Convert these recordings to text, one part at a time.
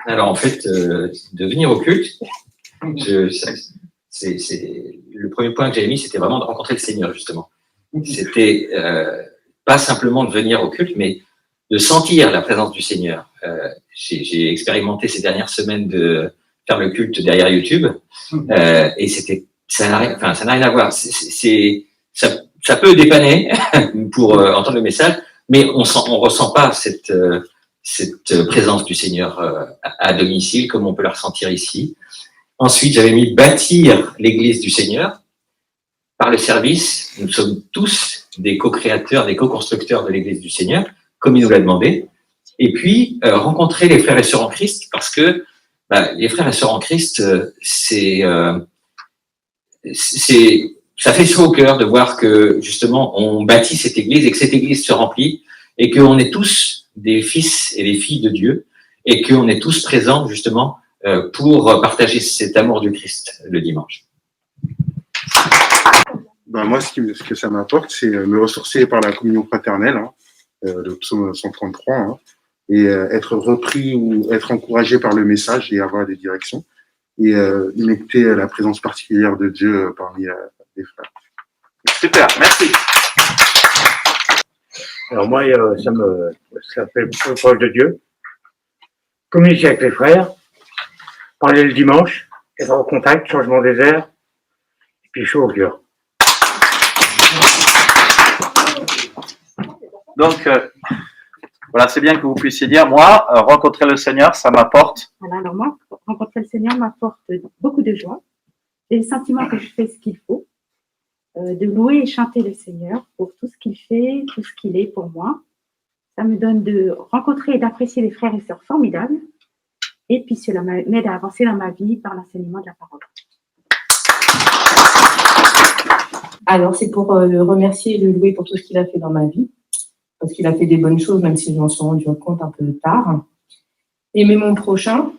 Alors en fait, de venir au culte, le premier point que j'avais mis, c'était vraiment de rencontrer le Seigneur, justement. C'était pas simplement de venir au culte, mais de sentir la présence du Seigneur. J'ai expérimenté ces dernières semaines de faire le culte derrière YouTube, et ça n'a rien à voir. Ça peut dépanner pour entendre le message, mais on ressent pas cette présence du Seigneur à domicile comme on peut la ressentir ici. Ensuite, j'avais mis bâtir l'Église du Seigneur par le service. Nous sommes tous des co-créateurs, des co-constructeurs de l'Église du Seigneur, comme il nous l'a demandé. Et puis, rencontrer les frères et sœurs en Christ, parce que les frères et sœurs en Christ, ça fait chaud au cœur de voir que, justement, on bâtit cette Église et que cette Église se remplit et qu'on est tous des fils et des filles de Dieu et qu'on est tous présents, justement, pour partager cet amour du Christ le dimanche. Moi, ce que ça m'apporte, c'est me ressourcer par la communion fraternelle, le psaume 133, et être repris ou être encouragé par le message et avoir des directions, et imiter la présence particulière de Dieu parmi les frères. Super, merci. Alors moi, ça fait proche de Dieu, communiquer avec les frères, parler le dimanche, être en contact, changement des airs, et puis chaud au cœur. Donc, voilà, c'est bien que vous puissiez dire, moi, rencontrer le Seigneur, ça m'apporte. Voilà, alors moi, rencontrer le Seigneur m'apporte beaucoup de joie, et le sentiment que je fais ce qu'il faut, de louer et chanter le Seigneur pour tout ce qu'il fait, tout ce qu'il est pour moi. Ça me donne de rencontrer et d'apprécier des frères et sœurs formidables, et puis cela m'aide à avancer dans ma vie par l'enseignement de la parole. Alors, c'est pour le remercier et le louer pour tout ce qu'il a fait dans ma vie, parce qu'il a fait des bonnes choses, même si je m'en suis rendu compte un peu tard. Aimer mon prochain,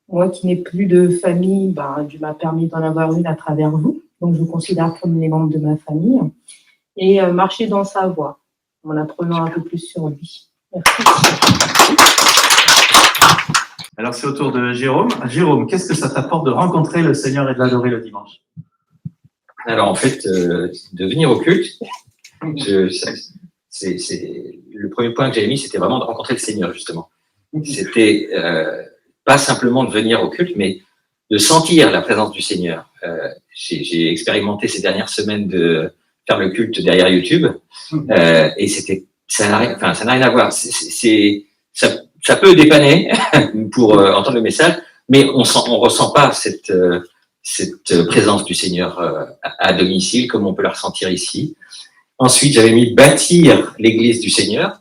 moi qui n'ai plus de famille, Dieu m'a permis d'en avoir une à travers vous, donc je vous considère comme les membres de ma famille, et marcher dans sa voie, en apprenant un peu plus sur lui. Merci. Alors, c'est au tour de Jérôme. Jérôme, qu'est-ce que ça t'apporte de rencontrer le Seigneur et de l'adorer le dimanche? Alors, en fait, de venir au culte, le premier point que j'avais mis, c'était vraiment de rencontrer le Seigneur, justement. C'était pas simplement de venir au culte, mais de sentir la présence du Seigneur. J'ai expérimenté ces dernières semaines de faire le culte derrière YouTube, et ça n'a rien à voir. Ça peut dépanner pour entendre le message, mais on ressent pas cette présence du Seigneur à domicile comme on peut la ressentir ici. Ensuite, j'avais mis bâtir l'Église du Seigneur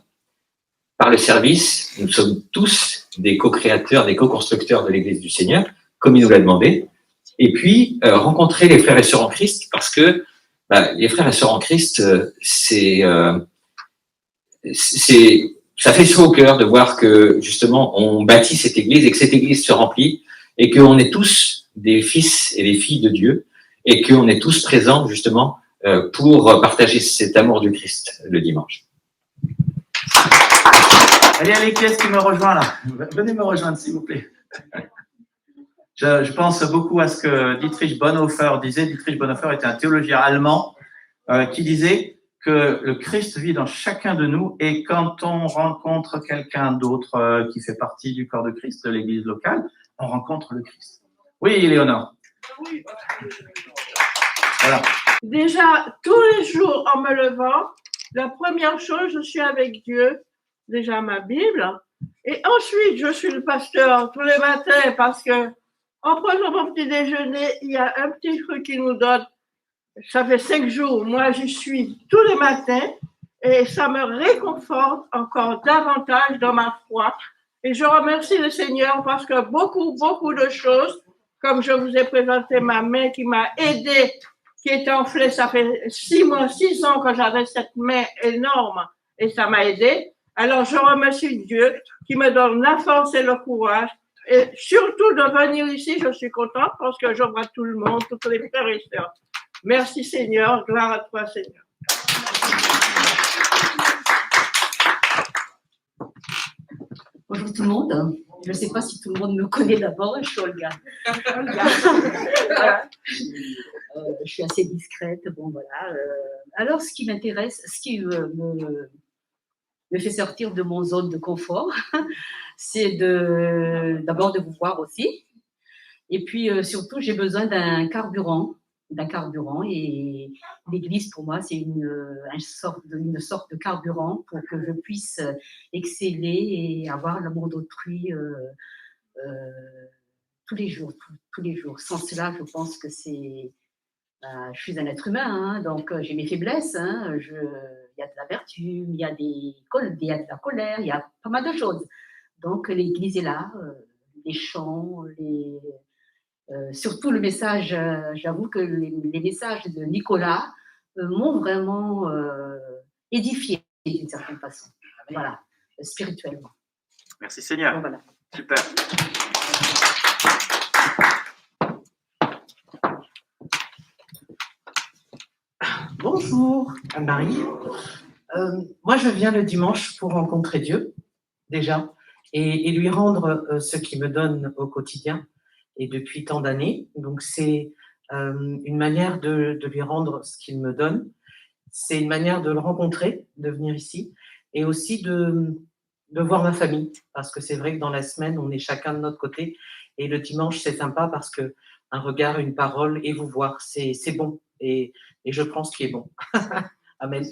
par le service. Nous sommes tous des co-créateurs, des co-constructeurs de l'Église du Seigneur, comme il nous l'a demandé. Et puis, rencontrer les frères et sœurs en Christ, parce que les frères et sœurs en Christ, ça fait chaud au cœur de voir que, justement, on bâtit cette Église et que cette Église se remplit et qu'on est tous des fils et des filles de Dieu et qu'on est tous présents, justement, pour partager cet amour du Christ le dimanche. Allez, qui est-ce qui me rejoint là? Venez me rejoindre, s'il vous plaît. Je pense beaucoup à ce que Dietrich Bonhoeffer disait. Dietrich Bonhoeffer était un théologien allemand qui disait que le Christ vit dans chacun de nous, et quand on rencontre quelqu'un d'autre qui fait partie du corps de Christ, de l'église locale, on rencontre le Christ. Oui, Léonore. Oui. Voilà. Déjà, tous les jours en me levant, la première chose, je suis avec Dieu, déjà ma Bible, et ensuite je suis le pasteur tous les matins parce que en prenant mon petit déjeuner, il y a un petit truc qu'il nous donne. Ça fait 5 jours, moi j'y suis tous les matins et ça me réconforte encore davantage dans ma foi. Et je remercie le Seigneur parce que beaucoup de choses, comme je vous ai présenté ma main qui m'a aidé, qui est enflée, ça fait 6 ans que j'avais cette main énorme et ça m'a aidé. Alors je remercie Dieu qui me donne la force et le courage. Et surtout de venir ici, je suis contente parce que je vois tout le monde, toutes les frères et sœurs. Merci Seigneur, gloire à toi Seigneur. Bonjour tout le monde. Je ne sais pas si tout le monde me connaît d'abord, je suis Olga. Voilà. Je suis assez discrète, bon voilà. Alors, ce qui m'intéresse, ce qui me fait sortir de mon zone de confort, c'est d'abord de vous voir aussi. Et puis, surtout, j'ai besoin d'un carburant, et l'église, pour moi, c'est une sorte de carburant pour que je puisse exceller et avoir l'amour d'autrui tous les jours. Sans cela, je pense que je suis un être humain, hein, donc j'ai mes faiblesses. Hein, il y a de l'amertume, il y a de la colère, il y a pas mal de choses. Donc l'église est là, les chants, surtout le message. J'avoue que les messages de Nicolas m'ont vraiment édifié d'une certaine façon. Voilà, spirituellement. Merci Seigneur. Donc, voilà. Super. Bonjour Anne-Marie. Moi, je viens le dimanche pour rencontrer Dieu, déjà, et lui rendre ce qu'il me donne au quotidien et depuis tant d'années. Donc, c'est une manière de lui rendre ce qu'il me donne. C'est une manière de le rencontrer, de venir ici, et aussi de voir ma famille, parce que c'est vrai que dans la semaine, on est chacun de notre côté, et le dimanche, c'est sympa parce que un regard, une parole, et vous voir, c'est bon. Et je prends ce qui est bon. Amen.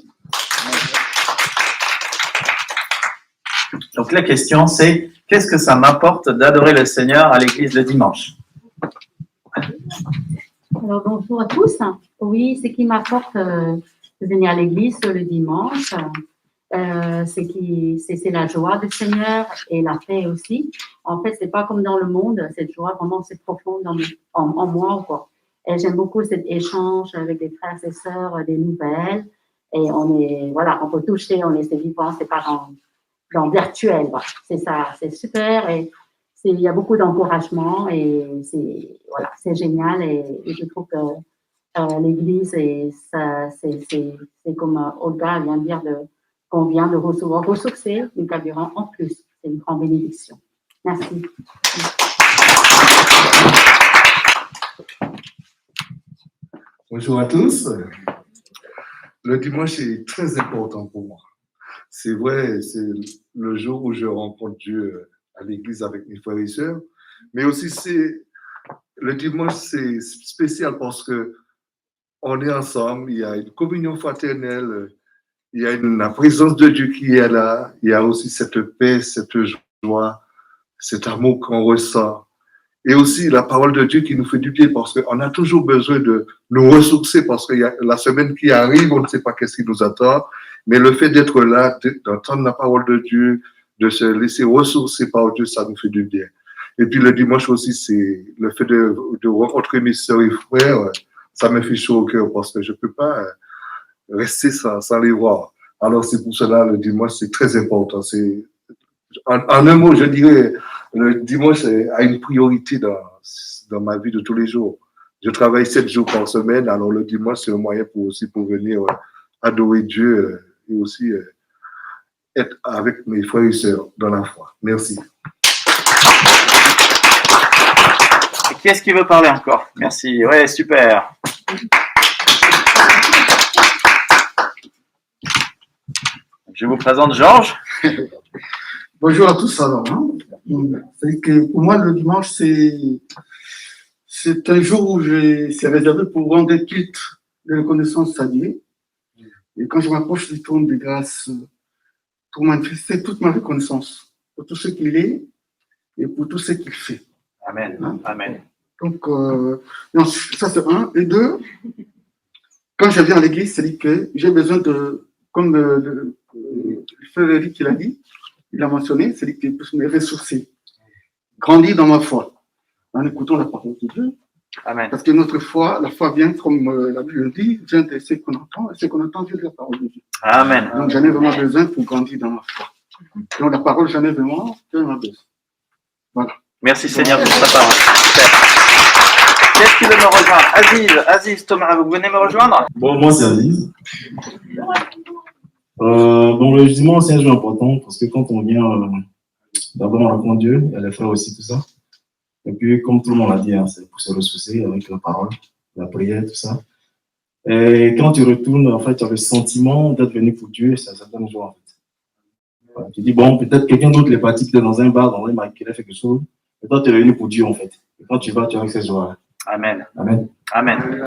Donc la question c'est, qu'est-ce que ça m'apporte d'adorer le Seigneur à l'église le dimanche? Alors, bonjour à tous. Oui, ce qui m'apporte de venir à l'église le dimanche, c'est la joie du Seigneur et la paix aussi. En fait, c'est pas comme dans le monde, cette joie, vraiment, c'est profond en moi, quoi. Et j'aime beaucoup cet échange avec des frères et sœurs, des nouvelles. Et on peut toucher, on est vivant, c'est pas dans virtuel. Voilà. C'est ça, c'est super. Et il y a beaucoup d'encouragement et c'est génial. Et je trouve que l'église, c'est comme Olga vient de dire, qu'on vient de recevoir, ressourcer du carburant en plus. C'est une grande bénédiction. Merci. Bonjour à tous. Le dimanche est très important pour moi. C'est vrai, c'est le jour où je rencontre Dieu à l'église avec mes frères et sœurs, mais aussi le dimanche, c'est spécial parce que on est ensemble, il y a une communion fraternelle, il y a la présence de Dieu qui est là, il y a aussi cette paix, cette joie, cet amour qu'on ressent. Et aussi la parole de Dieu qui nous fait du bien parce qu'on a toujours besoin de nous ressourcer parce qu'il y a la semaine qui arrive, on ne sait pas qu'est-ce qui nous attend. Mais le fait d'être là, d'entendre la parole de Dieu, de se laisser ressourcer par Dieu, ça nous fait du bien. Et puis le dimanche aussi, c'est le fait de rencontrer mes sœurs et frères, ça me fait chaud au cœur parce que je ne peux pas rester sans les voir. Alors c'est pour cela le dimanche, c'est très important. En un mot, je dirais, le dimanche a une priorité dans ma vie de tous les jours. Je travaille 7 jours par semaine, alors le dimanche, c'est un moyen pour venir adorer Dieu et aussi être avec mes frères et sœurs dans la foi. Merci. Et qui est-ce qui veut parler encore? Merci. Ouais, super. Je vous présente Georges. Bonjour à tous alors. C'est que pour moi, le dimanche, c'est un jour où c'est réservé pour rendre culte de reconnaissance à Dieu. Et quand je m'approche du trône de grâce, pour manifester toute ma reconnaissance pour tout ce qu'il est et pour tout ce qu'il fait. Amen. Amen. Donc, ça c'est un. Et deux, quand je viens à l'église, c'est que j'ai besoin comme le frère Eric l'a dit, il a mentionné, c'est que je peux me ressourcer, grandir dans ma foi, en écoutant la parole de Dieu. Amen. Parce que notre foi, la foi vient, comme la Bible le dit, vient de ce qu'on entend, et ce qu'on entend vient de la parole de Dieu. Amen. Donc j'en ai vraiment besoin pour grandir dans ma foi. Donc la parole, j'en ai vraiment besoin. Voilà. Merci Seigneur pour ta parole. Qu'est-ce qui veut me rejoindre? Aziz, Thomas, vous venez me rejoindre? Bon, moi c'est Aziz. Donc le dimanche, c'est un jour important parce que quand on vient D'abord, on rencontre Dieu, il y a les frères aussi, tout ça. Et puis, comme tout le monde l'a dit, hein, c'est pour se ressourcer avec la parole, la prière, tout ça. Et quand tu retournes, en fait, tu as le sentiment d'être venu pour Dieu, et ça donne joie, en fait. Voilà, tu dis, bon, peut-être quelqu'un d'autre est parti, peut-être dans un bar, dans un bar qui a fait quelque chose. Et toi, tu es venu pour Dieu, en fait. Et quand tu vas, tu as avec cette joie. Amen. Amen. Amen.